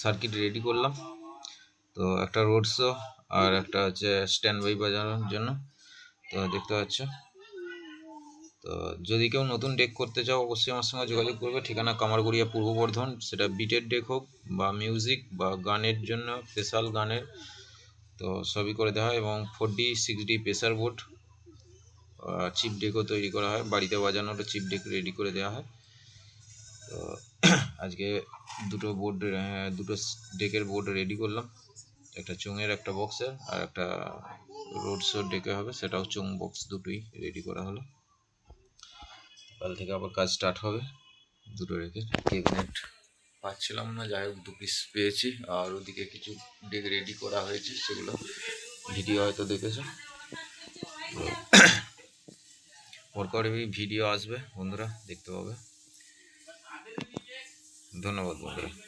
Circuit ready করলাম। তো একটা রোড শো আর একটা হচ্ছে স্ট্যান্ড বাই বাজানোর জন্য। তো দেখতে পাচ্ছ। তো যদি কেউ নতুন ডেক করতে চাও অবশ্যই আমার সঙ্গে যোগাযোগ করবে। ঠিকানা কামারগড়িয়া, পূর্ব বর্ধমান। সেটা বিটের ডেক হোক বা মিউজিক বা গানের জন্য স্পেশাল গানের, তো সবই করে দেওয়া হয়। এবং 4D 6D pressure board, chip ডেকও তৈরি করা হয়। বাড়িতে বাজানোরও চিপ ডেক রেডি করে দেওয়া হয়। তো আজকে দুটো ডেকের বোর্ড রেডি করলাম, একটা চুঙের, একটা বক্সের, আর একটা রোড শো ডেকে হবে, সেটাও চুং বক্স, দুটোই রেডি করা হলো। কাল থেকে আবার কাজ স্টার্ট হবে। দুটো রেখে ক্যাবিনেট পাচ্ছিলাম না, যাই হোক 2 পিস পেয়েছি। আর ওদিকে কিছু ডেক রেডি করা হয়েছে, সেগুলো ভিডিও হয়তো দেখেছো। পরপরই ভিডিও আসবে, বন্ধুরা দেখতে পাবে। ধন্যবাদ বন্ধুরা।